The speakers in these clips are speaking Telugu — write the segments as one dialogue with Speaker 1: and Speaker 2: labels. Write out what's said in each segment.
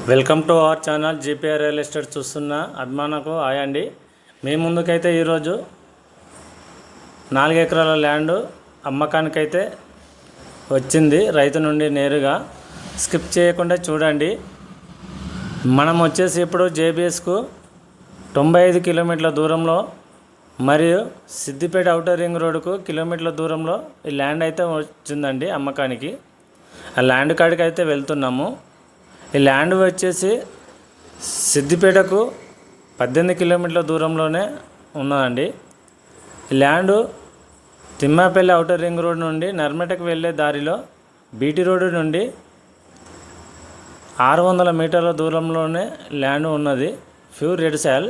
Speaker 1: Welcome to our channel GPR real estate చూస్తున్న అభిమానులకు హాయ్ అండి. మీ ముందుకైతే ఈరోజు 4 ఎకరాల ల్యాండ్ అమ్మకానికైతే వచ్చింది. రైతు నుండి నేరుగా స్కిప్ చేయకుండా చూడండి. మనం వచ్చేసి ఇప్పుడు జేబీఎస్కు 95 కిలోమీటర్ల దూరంలో మరియు సిద్దిపేట ఔటర్ రింగ్ రోడ్డుకు కిలోమీటర్ల దూరంలో ఈ ల్యాండ్ అయితే వచ్చిందండి అమ్మకానికి. ఆ ల్యాండ్ కాడికి అయితే వెళ్తున్నాము. ఈ ల్యాండ్ వచ్చేసి సిద్దిపేటకు 18 కిలోమీటర్ల దూరంలోనే ఉన్నదండి. ఈ ల్యాండ్ తిమ్మాపల్లి ఔటర్ రింగ్ రోడ్ నుండి నర్మటకు వెళ్ళే దారిలో బీటీ రోడ్డు నుండి 600 మీటర్ల దూరంలోనే ల్యాండ్ ఉన్నది. Pure red soil.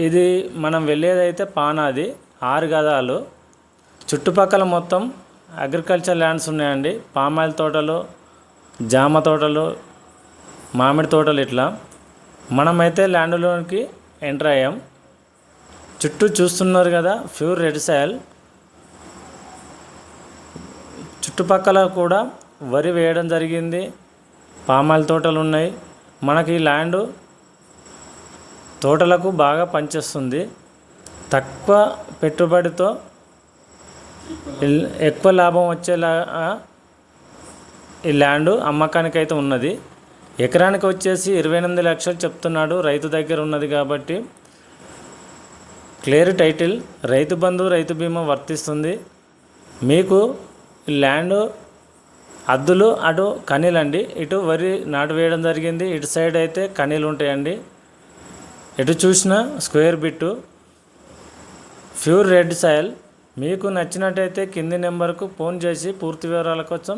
Speaker 1: ఇది మనం వెళ్ళేదైతే పానాది 6 గదాలు. చుట్టుపక్కల మొత్తం అగ్రికల్చర్ ల్యాండ్స్ ఉన్నాయండి. పామాయిల్ తోటలు, జామ తోటలు, మామిడి తోటలు. ఇట్లా మనమైతే ల్యాండ్లోకి ఎంటర్ అయ్యాం. చుట్టూ చూస్తున్నారు కదా, ప్యూర్ రెడ్ సాయిల్. చుట్టుపక్కల కూడా వరి వేయడం జరిగింది. పామాయిల్ తోటలు ఉన్నాయి. మనకి ఈ ల్యాండ్ తోటలకు బాగా పనిచేస్తుంది. తక్కువ పెట్టుబడితో ఎక్కువ లాభం వచ్చేలా ఈ ల్యాండ్ అమ్మకానికి అయితే ఉన్నది. ఎకరానికి వచ్చేసి 28 లక్షలు చెప్తున్నాడు. రైతు దగ్గర ఉన్నది కాబట్టి క్లియర్ టైటిల్. రైతు బంధు, రైతు బీమా వర్తిస్తుంది. మీకు ల్యాండ్ అద్దులు అటు కనీలండి. ఇటు వరి నాటు వేయడం జరిగింది. ఇటు సైడ్ అయితే కనీలు ఉంటాయండి. ఎటు చూసినా square bit, pure red soil. మీకు నచ్చినట్టయితే కింది నెంబర్కు ఫోన్ చేసి పూర్తి వివరాల కోసం